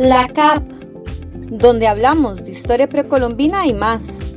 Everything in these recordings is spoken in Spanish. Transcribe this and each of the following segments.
La CAP, donde hablamos de historia precolombina y más.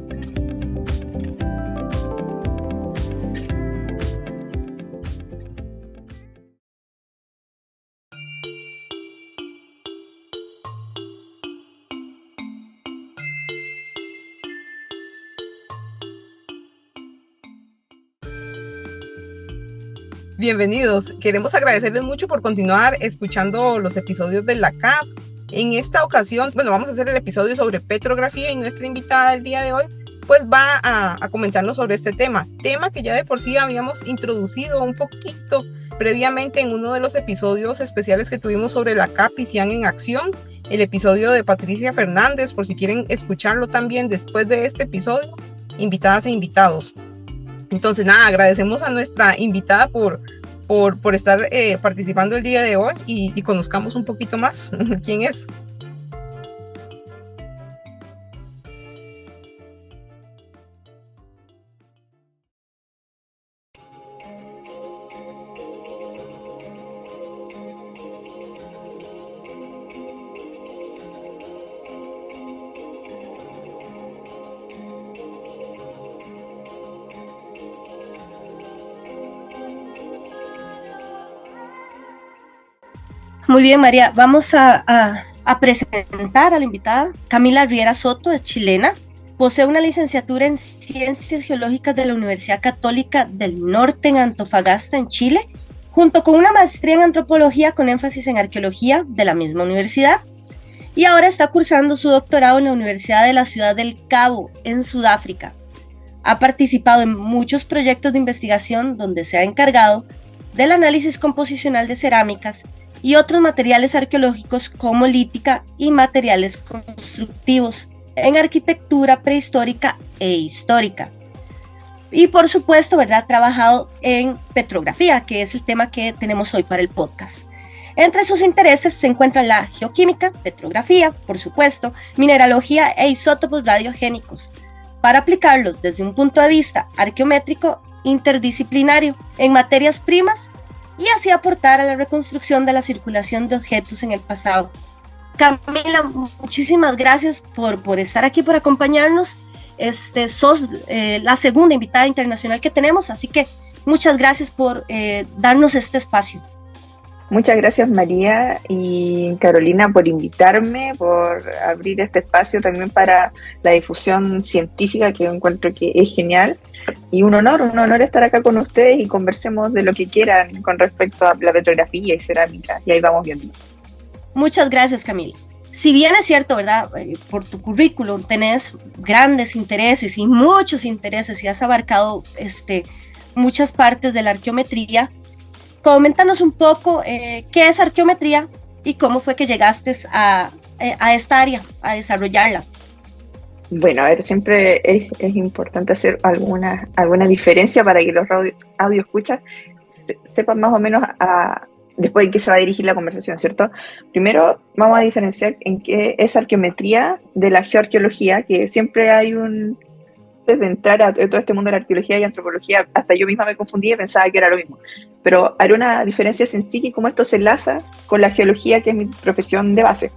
Bienvenidos. Queremos agradecerles mucho por continuar escuchando los episodios de la CAP. En esta ocasión, vamos a hacer el episodio sobre petrografía y nuestra invitada del día de hoy pues va a comentarnos sobre este tema que ya de por sí habíamos introducido un poquito previamente en uno de los episodios especiales que tuvimos sobre la CAP y CIAN en acción, el episodio de Patricia Fernández, por si quieren escucharlo también después de este episodio, invitadas e invitados. Entonces nada, agradecemos a nuestra invitada por estar participando el día de hoy y conozcamos un poquito más quién es. Muy bien, María, vamos a presentar a la invitada. Camila Riera Soto es chilena, posee una licenciatura en Ciencias Geológicas de la Universidad Católica del Norte en Antofagasta, en Chile, junto con una maestría en Antropología con énfasis en Arqueología de la misma universidad, y ahora está cursando su doctorado en la Universidad de la Ciudad del Cabo, en Sudáfrica. Ha participado en muchos proyectos de investigación donde se ha encargado del análisis composicional de cerámicas y otros materiales arqueológicos como lítica y materiales constructivos en arquitectura prehistórica e histórica. Y por supuesto, ¿verdad?, ha trabajado en petrografía, que es el tema que tenemos hoy para el podcast. Entre sus intereses se encuentran la geoquímica, petrografía, por supuesto, mineralogía e isótopos radiogénicos, para aplicarlos desde un punto de vista arqueométrico interdisciplinario en materias primas y así aportar a la reconstrucción de la circulación de objetos en el pasado. Camila, muchísimas gracias por estar aquí, por acompañarnos. Sos la segunda invitada internacional que tenemos, así que muchas gracias por darnos este espacio. Muchas gracias, María y Carolina, por invitarme, por abrir este espacio también para la difusión científica, que yo encuentro que es genial. Y un honor estar acá con ustedes y conversemos de lo que quieran con respecto a la petrografía y cerámica. Y ahí vamos viendo. Muchas gracias, Camila. Si bien es cierto, ¿verdad?, por tu currículum tenés grandes intereses y muchos intereses y has abarcado muchas partes de la arqueometría, coméntanos un poco qué es arqueometría y cómo fue que llegaste a esta área, a desarrollarla. Bueno, a ver, siempre es importante hacer alguna diferencia para que los audio escuchas sepan más o menos después de qué se va a dirigir la conversación, ¿cierto? Primero vamos a diferenciar en qué es arqueometría de la geoarqueología, que siempre hay desde entrar a todo este mundo de la arqueología y antropología, hasta yo misma me confundía y pensaba que era lo mismo. Pero hay una diferencia sencilla y cómo esto se enlaza con la geología, que es mi profesión de base.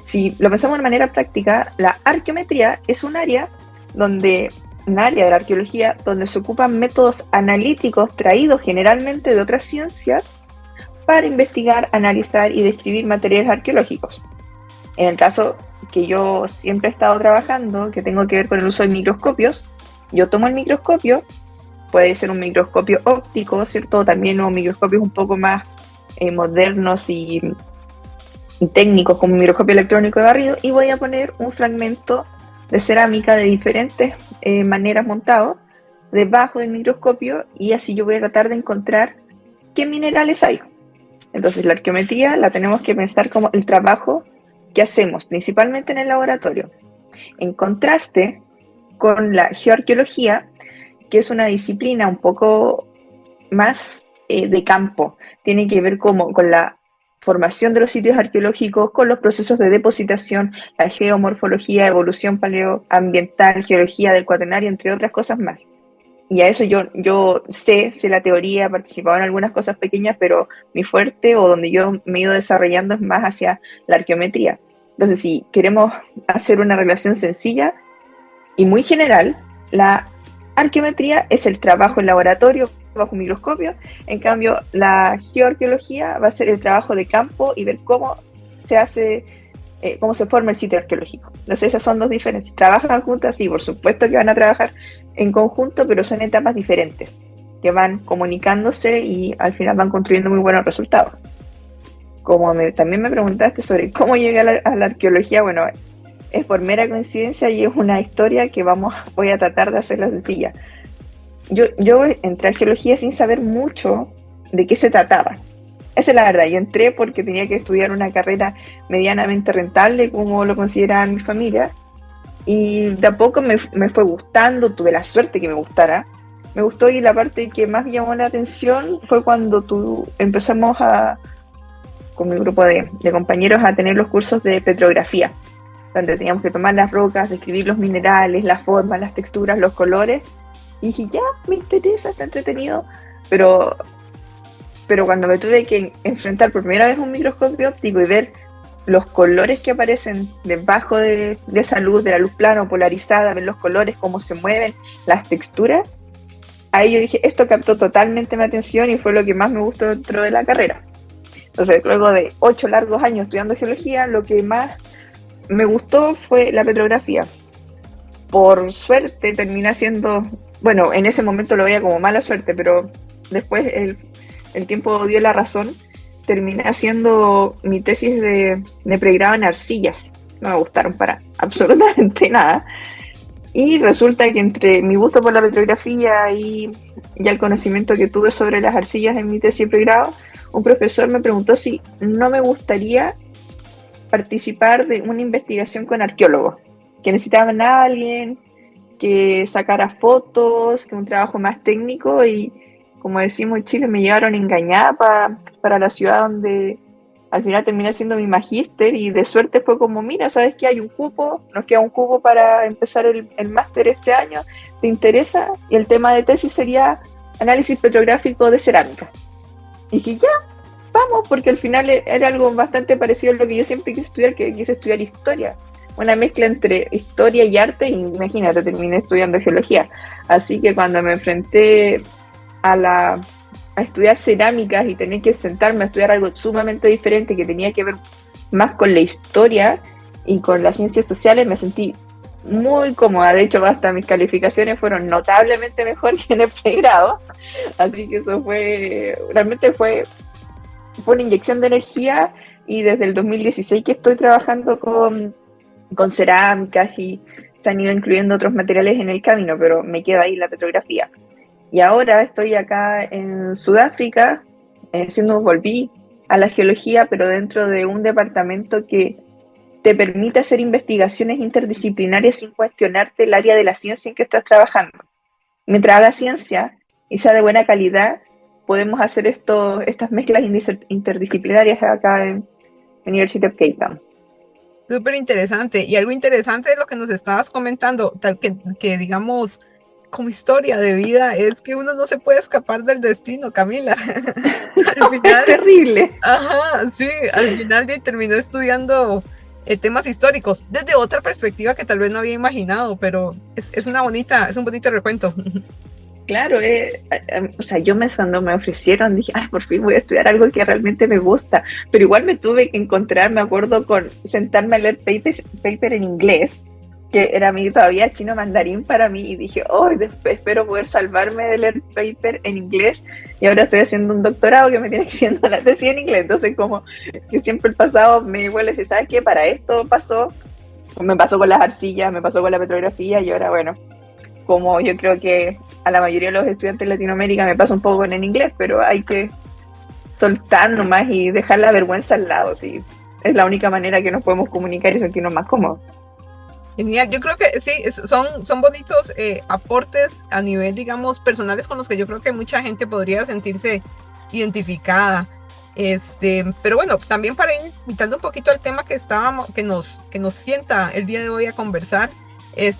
Si lo pensamos de manera práctica, la arqueometría es un área de la arqueología donde se ocupan métodos analíticos traídos generalmente de otras ciencias para investigar, analizar y describir materiales arqueológicos. En el caso que yo siempre he estado trabajando, que tengo que ver con el uso de microscopios, yo tomo el microscopio, puede ser un microscopio óptico, ¿cierto? También o microscopios un poco más modernos y técnicos, como un microscopio electrónico de barrido, y voy a poner un fragmento de cerámica de diferentes maneras montado debajo del microscopio, y así yo voy a tratar de encontrar qué minerales hay. Entonces la arqueometría la tenemos que pensar como el trabajo que hacemos principalmente en el laboratorio, en contraste con la geoarqueología, que es una disciplina un poco más de campo. Tiene que ver con la formación de los sitios arqueológicos, con los procesos de depositación, la geomorfología, evolución paleoambiental, geología del cuaternario, entre otras cosas más. y a eso yo sé la teoría, he participado en algunas cosas pequeñas, pero mi fuerte o donde yo me he ido desarrollando es más hacia la arqueometría. Entonces, si queremos hacer una relación sencilla y muy general, la arqueometría es el trabajo en laboratorio bajo un microscopio, en cambio la geoarqueología va a ser el trabajo de campo y ver cómo se hace, cómo se forma el sitio arqueológico. Entonces esas son dos diferencias. ¿Trabajan juntas? Sí, por supuesto que van a trabajar en conjunto, pero son etapas diferentes que van comunicándose y al final van construyendo muy buenos resultados. Como también me preguntaste sobre cómo llegué a la arqueología, bueno, es por mera coincidencia y es una historia que voy a tratar de hacerla sencilla. Yo entré a arqueología sin saber mucho de qué se trataba. Esa es la verdad, yo entré porque tenía que estudiar una carrera medianamente rentable, como lo consideraba mi familia, y de a poco me fue gustando, tuve la suerte que me gustara. Me gustó, y la parte que más me llamó la atención fue cuando empezamos con mi grupo de compañeros a tener los cursos de petrografía, donde teníamos que tomar las rocas, describir los minerales, las formas, las texturas, los colores, y dije, ya, me interesa, está entretenido, pero cuando me tuve que enfrentar por primera vez a un microscopio óptico y ver los colores que aparecen debajo de esa luz, de la luz plana o polarizada, ver los colores, cómo se mueven, las texturas, ahí yo dije, esto captó totalmente mi atención y fue lo que más me gustó dentro de la carrera. Entonces, luego de 8 largos años estudiando geología, lo que más me gustó fue la petrografía. Por suerte terminé siendo, bueno, en ese momento lo veía como mala suerte, pero después el tiempo dio la razón. Terminé haciendo mi tesis de pregrado en arcillas. No me gustaron para absolutamente nada. Y resulta que entre mi gusto por la petrografía y el conocimiento que tuve sobre las arcillas en mi tesis de pregrado, un profesor me preguntó si no me gustaría participar de una investigación con arqueólogos, que necesitaban a alguien que sacara fotos, que un trabajo más técnico, y como decimos en Chile, me llevaron engañada para la ciudad donde al final terminé haciendo mi magíster, y de suerte fue como, mira, ¿sabes qué? Hay un cupo, nos queda un cupo para empezar el máster este año, ¿te interesa? Y el tema de tesis sería análisis petrográfico de cerámica. Y dije, ya, vamos, porque al final era algo bastante parecido a lo que yo siempre quise estudiar, que quise estudiar historia. Una mezcla entre historia y arte, y imagínate, terminé estudiando geología. Así que cuando me enfrenté a estudiar cerámicas y tener que sentarme a estudiar algo sumamente diferente que tenía que ver más con la historia y con las ciencias sociales, me sentí muy cómoda. De hecho, hasta mis calificaciones fueron notablemente mejor que en el pregrado. Así que eso realmente fue una inyección de energía, y desde el 2016 que estoy trabajando con cerámicas, y se han ido incluyendo otros materiales en el camino, pero me queda ahí la petrografía. Y ahora estoy acá en Sudáfrica, volví a la geología, pero dentro de un departamento que te permite hacer investigaciones interdisciplinarias sin cuestionarte el área de la ciencia en que estás trabajando. Mientras hagas ciencia y sea de buena calidad, podemos hacer estas mezclas interdisciplinarias acá en University of Cape Town. Súper interesante. Y algo interesante de lo que nos estabas comentando, tal que digamos, como historia de vida, es que uno no se puede escapar del destino, Camila. Al final, es terrible. Ajá, sí, al final terminó estudiando temas históricos desde otra perspectiva que tal vez no había imaginado, pero es un bonito recuento. Claro, o sea, cuando me ofrecieron dije, ay, por fin voy a estudiar algo que realmente me gusta, pero igual me tuve que encontrar, me acuerdo, con sentarme a leer paper en inglés, que era todavía chino mandarín para mí, y dije, oh, espero poder salvarme de leer paper en inglés, y ahora estoy haciendo un doctorado que me tiene escribiendo la tesis en inglés. Entonces como que siempre el pasado me vuelve a decir, ¿sabes qué? Para esto pasó, me pasó con las arcillas, me pasó con la petrografía, y ahora bueno, como yo creo que a la mayoría de los estudiantes de Latinoamérica me pasa un poco en inglés, pero hay que soltar nomás y dejar la vergüenza al lado, ¿sí? Es la única manera que nos podemos comunicar y sentirnos más cómodos. Genial, yo creo que sí, son bonitos aportes a nivel, digamos, personales, con los que yo creo que mucha gente podría sentirse identificada. Pero bueno, también para ir invitando un poquito al tema que nos sienta el día de hoy a conversar,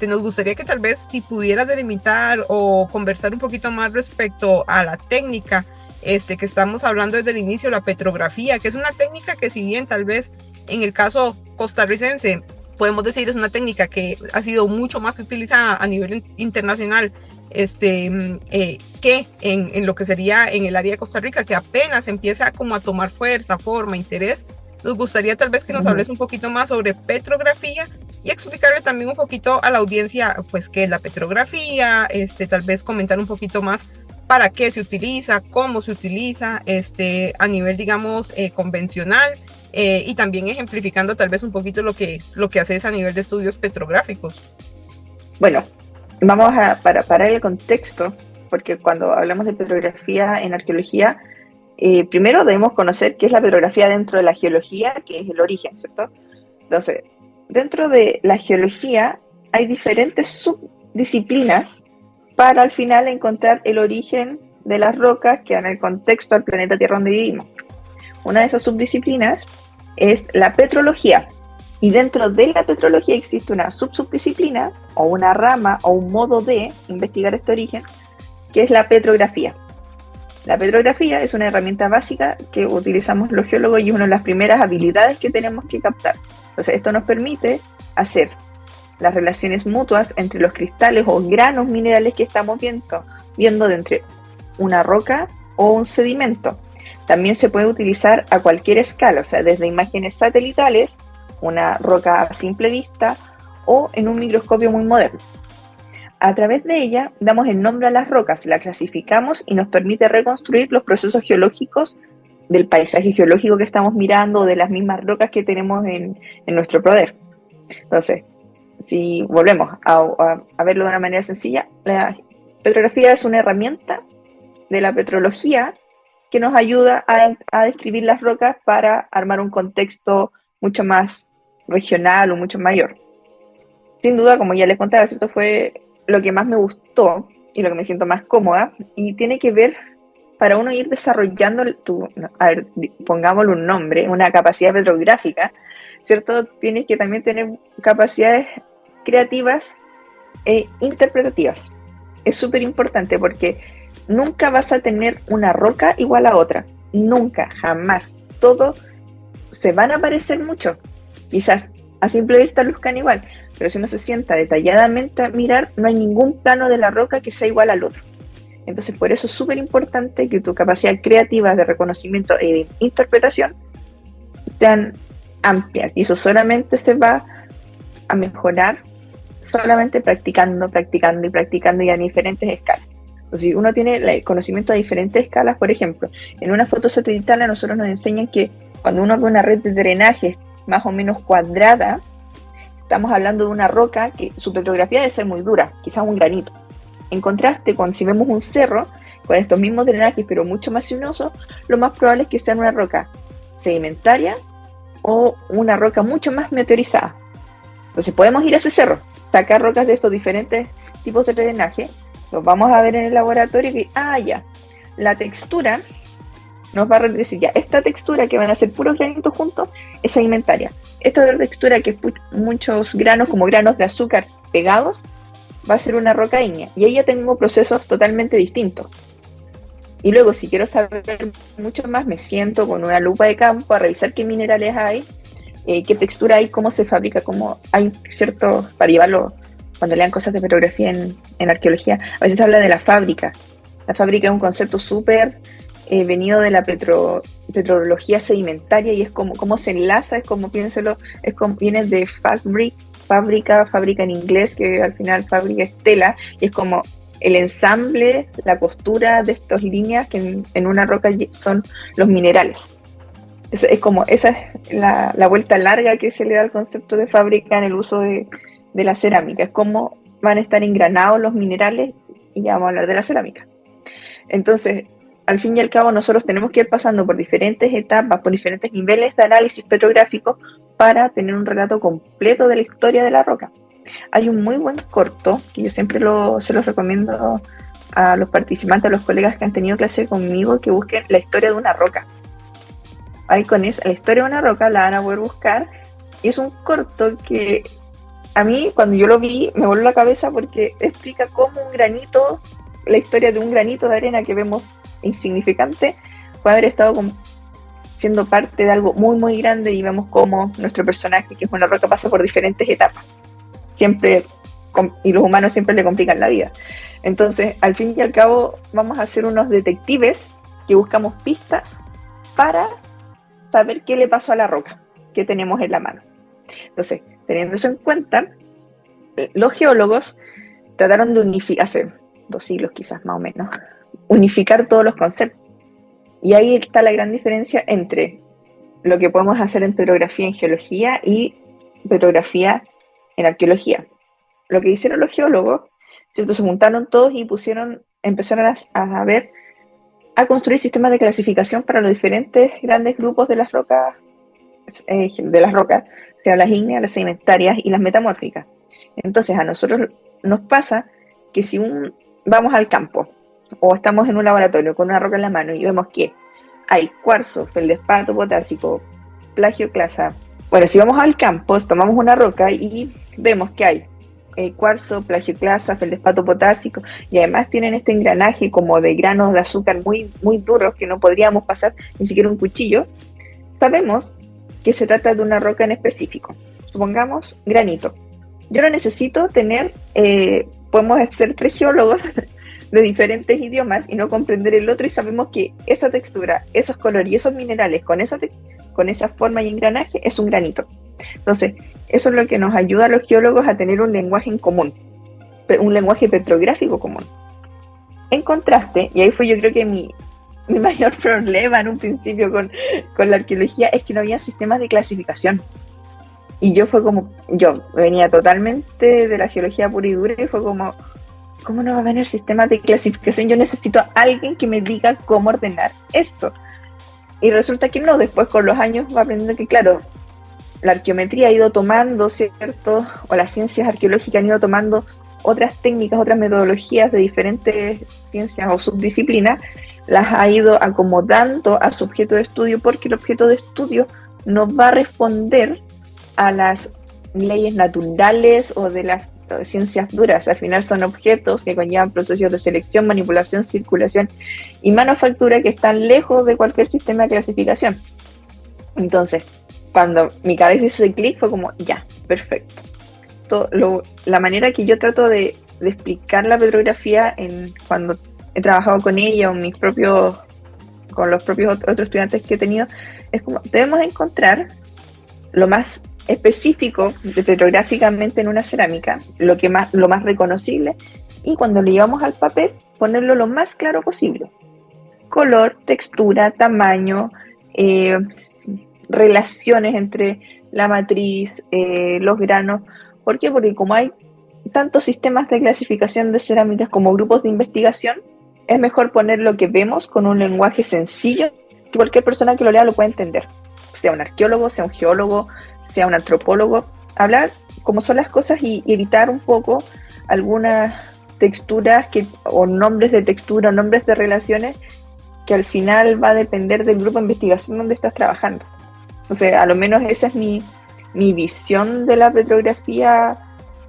nos gustaría que tal vez si pudieras delimitar o conversar un poquito más respecto a la técnica que estamos hablando desde el inicio, la petrografía, que es una técnica que si bien tal vez en el caso costarricense podemos decir es una técnica que ha sido mucho más utilizada a nivel internacional que en lo que sería en el área de Costa Rica, que apenas empieza como a tomar fuerza, forma, interés. Nos gustaría tal vez que nos hables un poquito más sobre petrografía y explicarle también un poquito a la audiencia pues qué es la petrografía, tal vez comentar un poquito más para qué se utiliza, cómo se utiliza a nivel digamos convencional, y también ejemplificando tal vez un poquito lo que haces a nivel de estudios petrográficos. Bueno, vamos para el contexto, porque cuando hablamos de petrografía en arqueología, primero debemos conocer qué es la petrografía dentro de la geología, que es el origen, ¿cierto? Entonces, dentro de la geología hay diferentes subdisciplinas para al final encontrar el origen de las rocas que dan el contexto al planeta Tierra donde vivimos. Una de esas subdisciplinas es la petrología, y dentro de la petrología existe una subdisciplina o una rama o un modo de investigar este origen, que es la petrografía. La petrografía es una herramienta básica que utilizamos los geólogos y es una de las primeras habilidades que tenemos que captar. Entonces esto nos permite hacer las relaciones mutuas entre los cristales o granos minerales que estamos viendo de entre una roca o un sedimento. También se puede utilizar a cualquier escala, o sea, desde imágenes satelitales, una roca a simple vista, o en un microscopio muy moderno. A través de ella damos el nombre a las rocas, la clasificamos y nos permite reconstruir los procesos geológicos del paisaje geológico que estamos mirando o de las mismas rocas que tenemos en nuestro poder. Entonces, si volvemos a verlo de una manera sencilla, la petrografía es una herramienta de la petrología que nos ayuda a describir las rocas para armar un contexto mucho más regional o mucho mayor. Sin duda, como ya les contaba, esto fue lo que más me gustó y lo que me siento más cómoda, y tiene que ver para uno ir desarrollando pongámosle un nombre, una capacidad petrográfica, ¿cierto? Tienes que también tener capacidades creativas e interpretativas. Es súper importante porque nunca vas a tener una roca igual a otra, nunca, jamás. Todos se van a parecer mucho, quizás a simple vista luzcan igual, pero si uno se sienta detalladamente a mirar, no hay ningún plano de la roca que sea igual al otro. Entonces, por eso es súper importante que tu capacidad creativa de reconocimiento y de interpretación sean amplias, y eso solamente se va a mejorar solamente practicando y a diferentes escalas. Entonces, si uno tiene el conocimiento a diferentes escalas, por ejemplo, en una foto satelital a nosotros nos enseñan que cuando uno ve una red de drenaje más o menos cuadrada, estamos hablando de una roca que su petrografía debe ser muy dura, quizás un granito. En contraste, cuando si vemos un cerro con estos mismos drenajes pero mucho más sinuosos, lo más probable es que sea una roca sedimentaria o una roca mucho más meteorizada. Entonces podemos ir a ese cerro, sacar rocas de estos diferentes tipos de drenaje, los vamos a ver en el laboratorio y ya, la textura nos va a decir, ya, esta textura que van a ser puros granitos juntos es sedimentaria. Esta otra textura que es muchos granos, como granos de azúcar pegados, va a ser una roca ígnea. Y ahí ya tengo procesos totalmente distintos. Y luego, si quiero saber mucho más, me siento con una lupa de campo a revisar qué minerales hay, qué textura hay, cómo se fabrica, cómo hay cierto, para llevarlo, cuando lean cosas de petrografía en arqueología, a veces te habla de la fábrica. La fábrica es un concepto súper venido de la petrología sedimentaria, y es como cómo se enlaza, es como, piénselo, es como viene de fábrica en inglés, que al final fábrica es tela, y es como el ensamble, la costura de estas líneas que en una roca son los minerales. Es como, esa es la vuelta larga que se le da al concepto de fábrica en el uso de la cerámica, es como van a estar engranados los minerales, y ya vamos a hablar de la cerámica. Entonces, al fin y al cabo, nosotros tenemos que ir pasando por diferentes etapas, por diferentes niveles de análisis petrográfico para tener un relato completo de la historia de la roca. Hay un muy buen corto, que yo siempre se los recomiendo a los participantes, a los colegas que han tenido clase conmigo, que busquen la historia de una roca. Ahí con la historia de una roca la van a poder buscar, y es un corto que a mí cuando yo lo vi me voló la cabeza porque explica cómo un granito, la historia de un granito de arena que vemos insignificante, puede haber estado siendo parte de algo muy muy grande, y vemos cómo nuestro personaje, que es una roca, pasa por diferentes etapas. Siempre, y los humanos siempre le complican la vida. Entonces, al fin y al cabo, vamos a ser unos detectives que buscamos pistas para saber qué le pasó a la roca que tenemos en la mano. Entonces, teniendo eso en cuenta, los geólogos trataron de unificar, hace 2 siglos quizás más o menos, unificar todos los conceptos. Y ahí está la gran diferencia entre lo que podemos hacer en petrografía en geología y petrografía en arqueología. Lo que hicieron los geólogos, ¿cierto? Se juntaron todos y empezaron a construir sistemas de clasificación para los diferentes grandes grupos de las rocas, sean las ígneas, las sedimentarias y las metamórficas. Entonces a nosotros nos pasa que si vamos al campo o estamos en un laboratorio con una roca en la mano y vemos que hay cuarzo, feldespato potásico, plagioclasa. Bueno, si vamos al campo, tomamos una roca y vemos que hay cuarzo, plagioclasa, feldespato potásico, y además tienen este engranaje como de granos de azúcar muy, muy duros que no podríamos pasar ni siquiera un cuchillo. Sabemos que se trata de una roca en específico. Supongamos granito. Yo no necesito podemos ser 3 geólogos de diferentes idiomas y no comprender el otro, y sabemos que esa textura, esos colores y esos minerales con esa forma y engranaje es un granito. Entonces, eso es lo que nos ayuda a los geólogos a tener un lenguaje en común, un lenguaje petrográfico común. En contraste, y ahí fue yo creo que mi mayor problema en un principio con la arqueología, es que no había sistemas de clasificación. Y yo venía totalmente de la geología pura y dura, y fue como, ¿cómo no va a haber sistemas de clasificación? Yo necesito a alguien que me diga cómo ordenar esto. Y resulta que no, después con los años va aprendiendo que, claro, la arqueometría ha ido tomando, ¿cierto? O las ciencias arqueológicas han ido tomando otras técnicas, otras metodologías de diferentes ciencias o subdisciplinas, las ha ido acomodando a su objeto de estudio, porque el objeto de estudio no va a responder a las leyes naturales o de las ciencias duras. Al final son objetos que conllevan procesos de selección, manipulación, circulación y manufactura que están lejos de cualquier sistema de clasificación. Entonces, cuando mi cabeza hizo ese clic, fue como, ya, perfecto. La manera que yo trato de explicar la petrografía cuando he trabajado con ella o con los propios otros estudiantes que he tenido, es como, debemos encontrar lo más específico petrográficamente en una cerámica, lo más reconocible, y cuando lo llevamos al papel, ponerlo lo más claro posible. Color, textura, tamaño, relaciones entre la matriz, los granos. ¿Por qué? Porque como hay tantos sistemas de clasificación de cerámicas como grupos de investigación, es mejor poner lo que vemos con un lenguaje sencillo que cualquier persona que lo lea lo pueda entender. Sea un arqueólogo, sea un geólogo, sea un antropólogo. Hablar como son las cosas y evitar un poco algunas texturas o nombres de textura, nombres de relaciones, que al final va a depender del grupo de investigación donde estás trabajando. O sea, a lo menos esa es mi visión de la petrografía,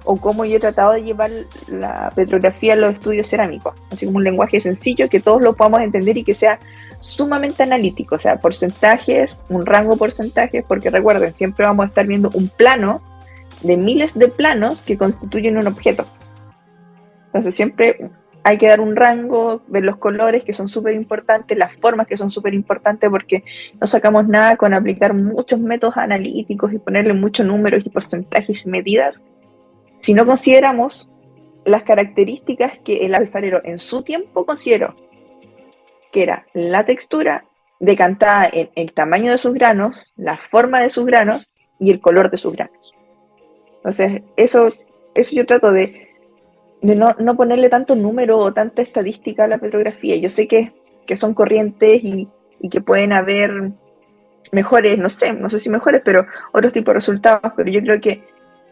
o cómo yo he tratado de llevar la petrografía a los estudios cerámicos. Así como un lenguaje sencillo que todos lo podamos entender y que sea sumamente analítico, o sea, porcentajes, un rango de porcentajes, porque recuerden, siempre vamos a estar viendo un plano de miles de planos que constituyen un objeto. Entonces siempre hay que dar un rango, ver los colores que son súper importantes, las formas que son súper importantes, porque no sacamos nada con aplicar muchos métodos analíticos y ponerle muchos números y porcentajes y medidas, si no consideramos las características que el alfarero en su tiempo consideró, que era la textura decantada en el tamaño de sus granos, la forma de sus granos y el color de sus granos. Entonces, eso yo trato de no ponerle tanto número o tanta estadística a la petrografía. Yo sé que son corrientes y que pueden haber mejores, no sé si mejores, pero otros tipos de resultados, pero yo creo que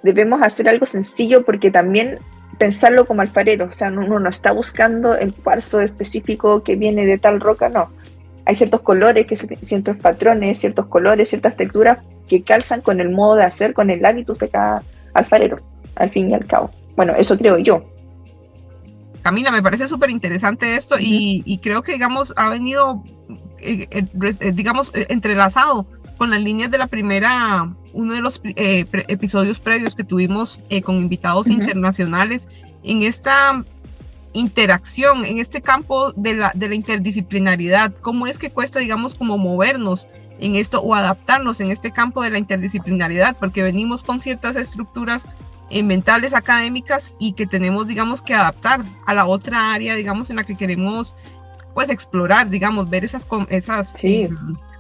debemos hacer algo sencillo, porque también pensarlo como alfarero, o sea, uno no está buscando el cuarzo específico que viene de tal roca, no. Hay ciertos colores, ciertos patrones, ciertos colores, ciertas texturas que calzan con el modo de hacer, con el hábitus de cada alfarero. al fin y al cabo. Bueno, eso creo yo. Camila, me parece súper interesante esto y creo que, digamos, ha venido, digamos, entrelazado con las líneas de uno de los episodios previos que tuvimos con invitados internacionales en esta interacción, en este campo de la interdisciplinaridad. ¿Cómo es que cuesta, digamos, como movernos en esto o adaptarnos en este campo de la interdisciplinaridad? Porque venimos con ciertas estructuras mentales, académicas, y que tenemos, digamos, que adaptar a la otra área, digamos, en la que queremos, pues, explorar, digamos, ver esas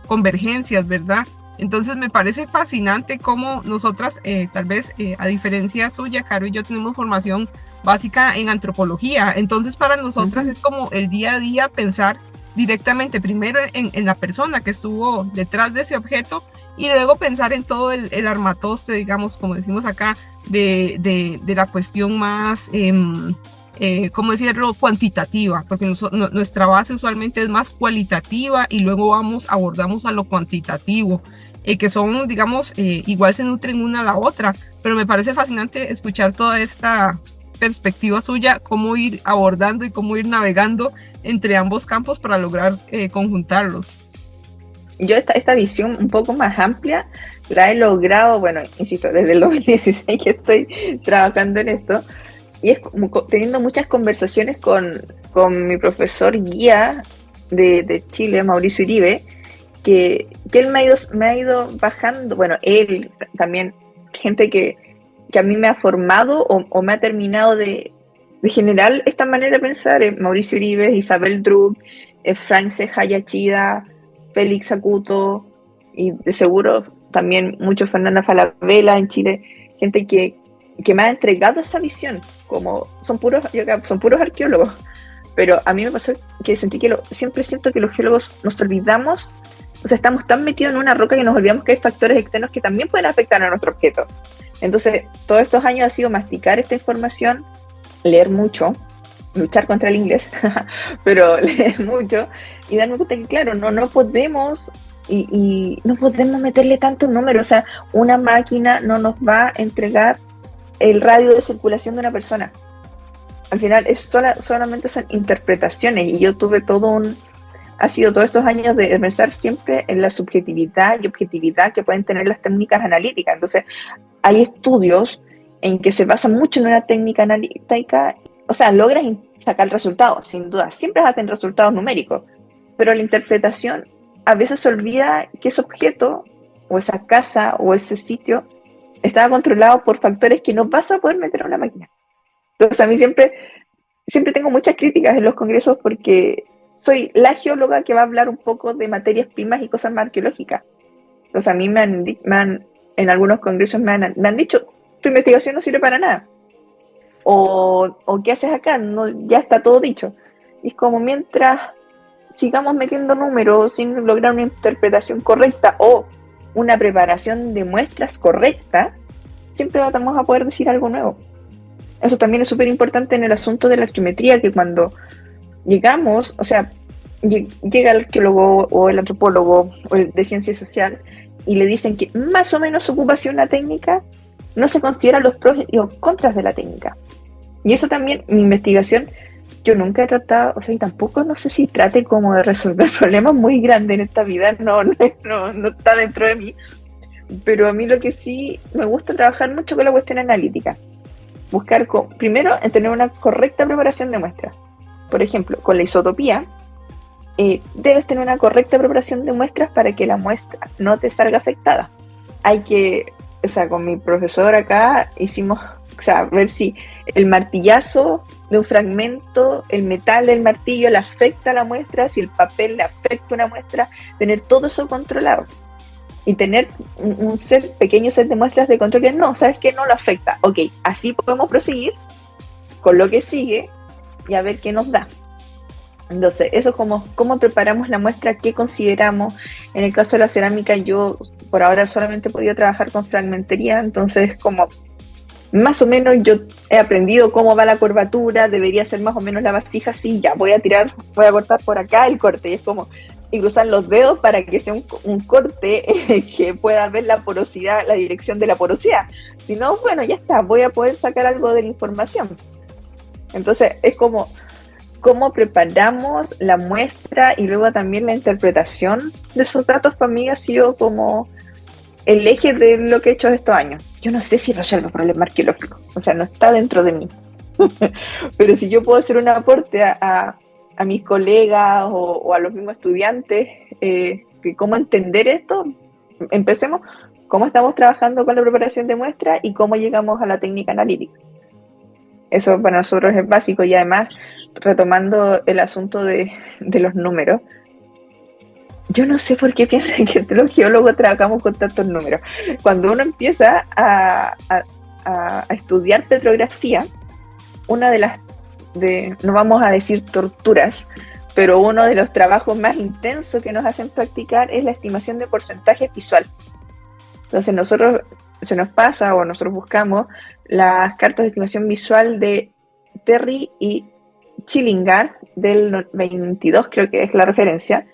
convergencias, ¿verdad? Entonces me parece fascinante cómo nosotras, tal vez, a diferencia suya, Caro y yo tenemos formación básica en antropología, entonces para nosotras es como el día a día pensar directamente primero en la persona que estuvo detrás de ese objeto y luego pensar en todo el armatoste, digamos, como decimos acá, de la cuestión más, ¿cómo decirlo?, cuantitativa, porque nuestra base usualmente es más cualitativa y luego abordamos a lo cuantitativo, que son, digamos, igual se nutren una a la otra, pero me parece fascinante escuchar toda esta perspectiva suya, cómo ir abordando y cómo ir navegando entre ambos campos para lograr conjuntarlos. Yo esta visión un poco más amplia la he logrado, bueno, insisto, desde el 2016 que estoy trabajando en esto, y es como teniendo muchas conversaciones con mi profesor guía de Chile, Mauricio Uribe, que él me ha ido bajando, bueno, él también, gente que a mí me ha formado o me ha terminado de generar esta manera de pensar, Mauricio Uribe, Isabel Druck, France Hayachida, Félix Acuto, y de seguro también mucho Fernanda Falabella en Chile, gente que me ha entregado esa visión, como son puros arqueólogos, pero a mí me pasó que siempre siento que los geólogos nos olvidamos, o sea, estamos tan metidos en una roca que nos olvidamos que hay factores externos que también pueden afectar a nuestro objeto. Entonces, todos estos años ha sido masticar esta información, leer mucho, luchar contra el inglés, pero leer mucho y darme cuenta que, claro, no podemos y no podemos meterle tanto número. O sea, una máquina no nos va a entregar el radio de circulación de una persona. Al final, solamente son interpretaciones y yo tuve ha sido todos estos años de pensar siempre en la subjetividad y objetividad que pueden tener las técnicas analíticas. Entonces, hay estudios en que se basan mucho en una técnica analítica, o sea, logras sacar resultados, sin duda, siempre vas a tener resultados numéricos, pero la interpretación a veces se olvida que ese objeto, o esa casa, o ese sitio, estaba controlado por factores que no vas a poder meter en una máquina. Entonces, a mí siempre tengo muchas críticas en los congresos porque soy la geóloga que va a hablar un poco de materias primas y cosas más arqueológicas. Entonces, a mí en algunos congresos me han dicho, tu investigación no sirve para nada. O ¿qué haces acá? No, ya está todo dicho. Y es como mientras sigamos metiendo números sin lograr una interpretación correcta o una preparación de muestras correcta, siempre vamos a poder decir algo nuevo. Eso también es súper importante en el asunto de la arqueometría, que cuando llegamos, o sea, llega el arqueólogo o el antropólogo o el de ciencia social y le dicen que más o menos ocupa así una técnica, no se consideran los pros y los contras de la técnica. Y eso también, mi investigación, yo nunca he tratado, o sea, y tampoco no sé si trate como de resolver problemas muy grandes en esta vida, no está dentro de mí, pero a mí lo que sí me gusta trabajar mucho con la cuestión analítica, buscar primero en tener una correcta preparación de muestras. Por ejemplo, con la isotopía, debes tener una correcta preparación de muestras para que la muestra no te salga afectada. O sea, con mi profesor acá hicimos, o sea, ver si el martillazo de un fragmento, el metal del martillo le afecta a la muestra, si el papel le afecta a una muestra, tener todo eso controlado. Y tener un pequeño set de muestras de control que no, ¿sabes qué? No lo afecta. Ok, así podemos proseguir con lo que sigue y a ver qué nos da. Entonces, eso es cómo preparamos la muestra, qué consideramos. En el caso de la cerámica, yo por ahora solamente he podido trabajar con fragmentería, entonces como más o menos yo he aprendido cómo va la curvatura, debería ser más o menos la vasija, sí, ya voy a cortar por acá el corte, y es como y cruzar los dedos para que sea un corte que pueda ver la porosidad, la dirección de la porosidad. Si no, bueno, ya está, voy a poder sacar algo de la información. Entonces, es como cómo preparamos la muestra y luego también la interpretación de esos datos para mí ha sido como el eje de lo que he hecho estos años. Yo no sé si resuelvo problemas arqueológicos, o sea, no está dentro de mí. Pero si yo puedo hacer un aporte a mis colegas o a los mismos estudiantes, que cómo entender esto, empecemos cómo estamos trabajando con la preparación de muestra y cómo llegamos a la técnica analítica. Eso para nosotros es básico, y además, retomando el asunto de los números, yo no sé por qué piensan que los geólogos trabajamos con tantos números. Cuando uno empieza a estudiar petrografía, una de las, no vamos a decir torturas, pero uno de los trabajos más intensos que nos hacen practicar es la estimación de porcentajes visual. Entonces nosotros buscamos las cartas de estimación visual de Terry y Schillinger del 22, creo que es la referencia,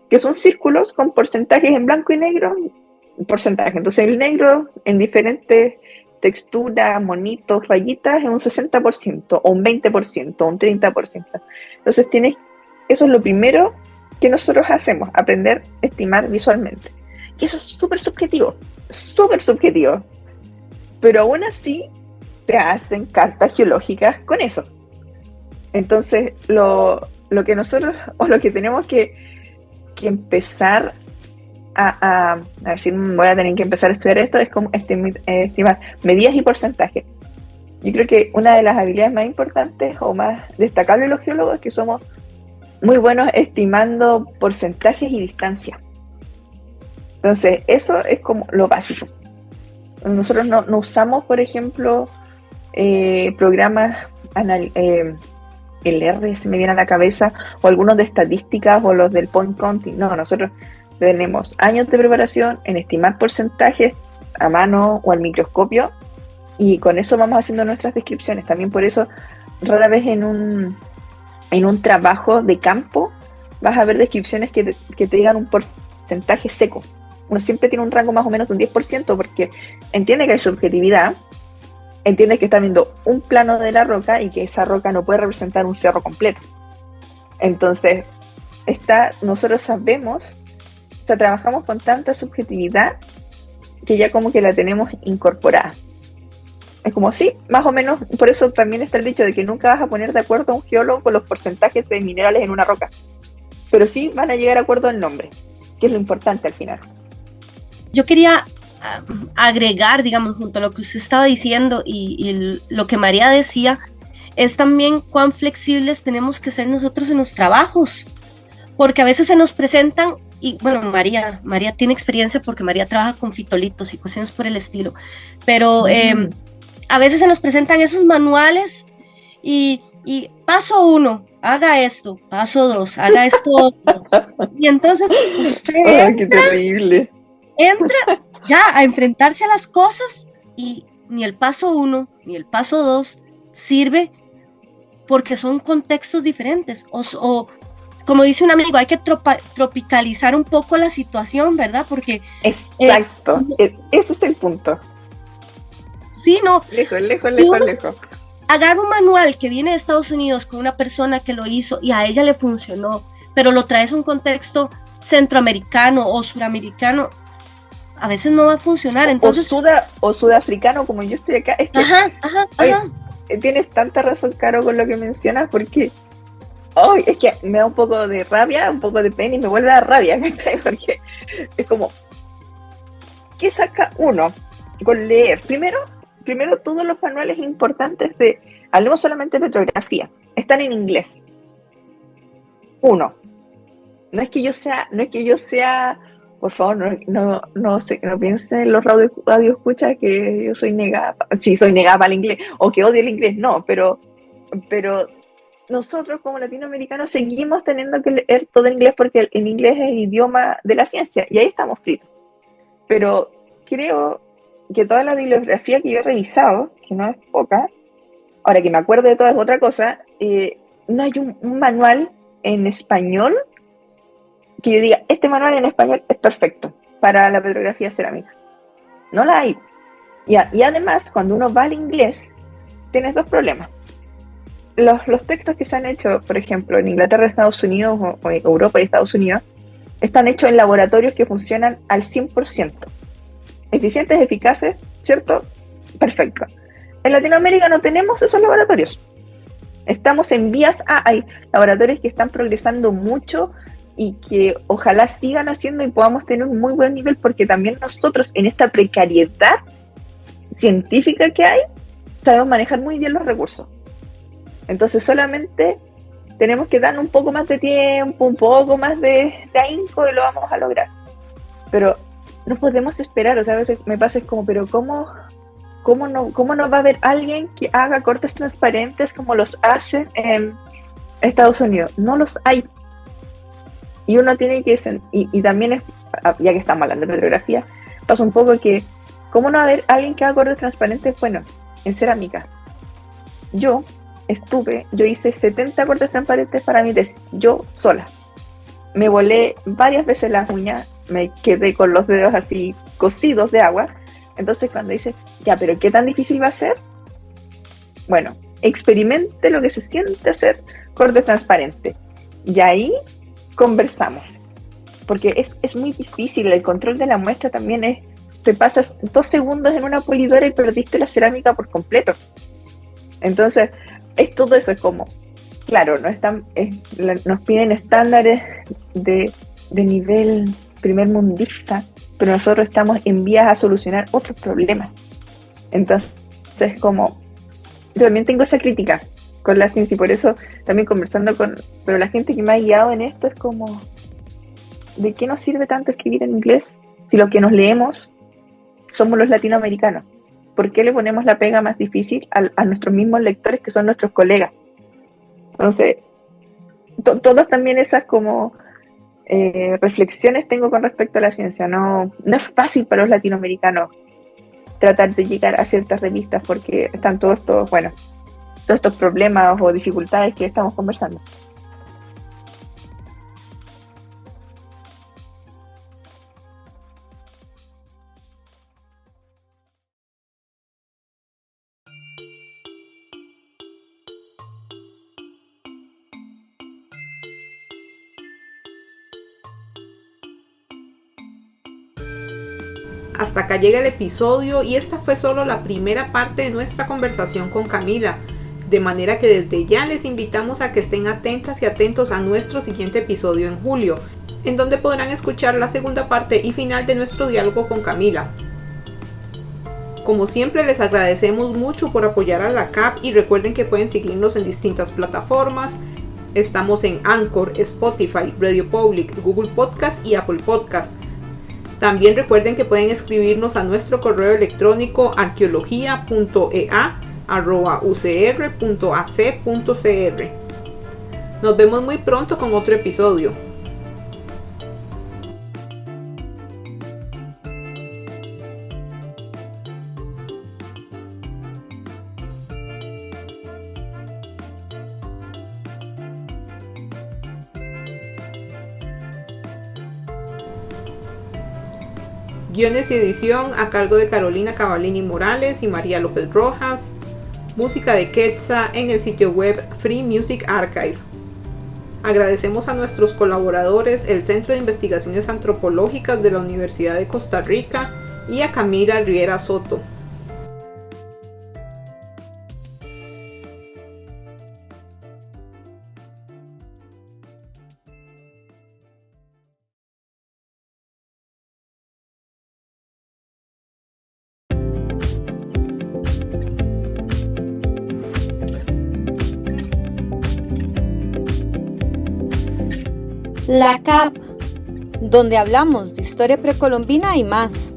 que son círculos con porcentajes en blanco y negro, porcentaje. Entonces el negro en diferentes texturas, monitos, rayitas, es un 60%, o un 20%, o un 30%. Entonces eso es lo primero que nosotros hacemos, aprender a estimar visualmente. Y eso es súper subjetivo, pero aún así se hacen cartas geológicas con eso. Entonces, lo que nosotros, o lo que tenemos que empezar a ver si voy a tener que empezar a estudiar esto, es como estimar medidas y porcentajes. Yo creo que una de las habilidades más importantes o más destacables de los geólogos es que somos muy buenos estimando porcentajes y distancia. Entonces, eso es como lo básico. Nosotros no usamos, por ejemplo, programas, el R se me viene a la cabeza, o algunos de estadísticas, o los del point counting. No, nosotros tenemos años de preparación en estimar porcentajes a mano o al microscopio, y con eso vamos haciendo nuestras descripciones. También por eso, rara vez en un trabajo de campo vas a ver descripciones que te digan un porcentaje seco. Uno siempre tiene un rango más o menos de un 10%, porque entiende que hay subjetividad, entiende que está viendo un plano de la roca y que esa roca no puede representar un cerro completo. Entonces, nosotros sabemos, o sea, trabajamos con tanta subjetividad que ya como que la tenemos incorporada. Es como, sí, más o menos, por eso también está el dicho de que nunca vas a poner de acuerdo a un geólogo con los porcentajes de minerales en una roca, pero sí van a llegar a acuerdo en nombre, que es lo importante al final. Yo quería agregar, digamos, junto a lo que usted estaba diciendo y lo que María decía, es también cuán flexibles tenemos que ser nosotros en los trabajos, porque a veces se nos presentan, y bueno, María tiene experiencia porque María trabaja con fitolitos y cuestiones por el estilo, pero a veces se nos presentan esos manuales y paso 1, haga esto, paso 2, haga esto otro, y entonces usted ¡qué terrible! entra ya a enfrentarse a las cosas y ni el paso 1 ni el paso 2 sirve, porque son contextos diferentes, o como dice un amigo, hay que tropicalizar un poco la situación, ¿verdad? Porque exacto, ese es el punto. Sí, no. Lejos. Agarra un manual que viene de Estados Unidos con una persona que lo hizo y a ella le funcionó, pero lo traes a un contexto centroamericano o suramericano, a veces no va a funcionar. Entonces, o sudafricano, como yo estoy acá. Es que, oye, tienes tanta razón, Caro, con lo que mencionas, porque es que me da un poco de rabia, un poco de pena, y me vuelve a dar rabia, ¿cachai? Porque es como, ¿qué saca uno con leer? Primero todos los manuales importantes hablemos solamente de petrografía, están en inglés. No es que yo sea, por favor, no piensen los radio escucha que yo soy negada, sí, soy negada para el inglés, o que odio el inglés, no, pero nosotros como latinoamericanos seguimos teniendo que leer todo en inglés, porque el inglés es el idioma de la ciencia, y ahí estamos fritos. Pero creo que toda la bibliografía que yo he revisado, que no es poca, ahora que me acuerdo de todas es otra cosa, no hay un manual en español que yo diga, este manual en español es perfecto para la petrografía cerámica. No la hay. Y además, cuando uno va al inglés, tienes dos problemas. Los textos que se han hecho, por ejemplo, en Inglaterra, Estados Unidos o en Europa y Estados Unidos, están hechos en laboratorios que funcionan al 100%. Eficientes, eficaces, ¿cierto? Perfecto. En Latinoamérica no tenemos esos laboratorios. Estamos en vías a... Hay laboratorios que están progresando mucho y que ojalá sigan haciendo y podamos tener un muy buen nivel, porque también nosotros, en esta precariedad científica que hay, sabemos manejar muy bien los recursos. Entonces solamente tenemos que dar un poco más de tiempo, un poco más de ahínco y lo vamos a lograr. Pero no podemos esperar, o sea, a veces me pasa es como, pero ¿cómo no va a haber alguien que haga cortes transparentes como los hacen en Estados Unidos? No los hay. Y uno tiene que... Y también es, ya que estamos hablando de petrografía, pasa un poco que, ¿cómo no va a haber alguien que haga cortes transparentes? Bueno, en cerámica. Yo hice 70 cortes transparentes para mi tesis, yo sola. Me volé varias veces las uñas, me quedé con los dedos así cocidos de agua. Entonces cuando dice, ya, pero ¿qué tan difícil va a ser? Bueno, experimente lo que se siente hacer cortes transparentes. Y ahí conversamos. Porque es muy difícil, el control de la muestra también es, te pasas 2 segundos en una polidora y perdiste la cerámica por completo. Entonces, todo eso es como, claro, nos piden estándares de nivel primermundista, pero nosotros estamos en vías a solucionar otros problemas. Entonces, como, yo también tengo esa crítica con la ciencia y por eso también conversando pero la gente que me ha guiado en esto es como, ¿de qué nos sirve tanto escribir en inglés si lo que nos leemos somos los latinoamericanos? ¿Por qué le ponemos la pega más difícil a nuestros mismos lectores que son nuestros colegas? Entonces, todas también esas como reflexiones tengo con respecto a la ciencia. No es fácil para los latinoamericanos tratar de llegar a ciertas revistas porque están todos estos problemas o dificultades que estamos conversando. Hasta acá llega el episodio y esta fue solo la primera parte de nuestra conversación con Camila, de manera que desde ya les invitamos a que estén atentas y atentos a nuestro siguiente episodio en julio, en donde podrán escuchar la segunda parte y final de nuestro diálogo con Camila. Como siempre, les agradecemos mucho por apoyar a la CAP y recuerden que pueden seguirnos en distintas plataformas. Estamos en Anchor, Spotify, Radio Public, Google Podcast y Apple Podcast. También recuerden que pueden escribirnos a nuestro correo electrónico arqueología.ea@ucr.ac.cr. Nos vemos muy pronto con otro episodio. Guiones y edición a cargo de Carolina Cavallini Morales y María López Rojas. Música de Quetzal en el sitio web Free Music Archive. Agradecemos a nuestros colaboradores, el Centro de Investigaciones Antropológicas de la Universidad de Costa Rica y a Camila Riera Soto. La CAP, donde hablamos de historia precolombina y más.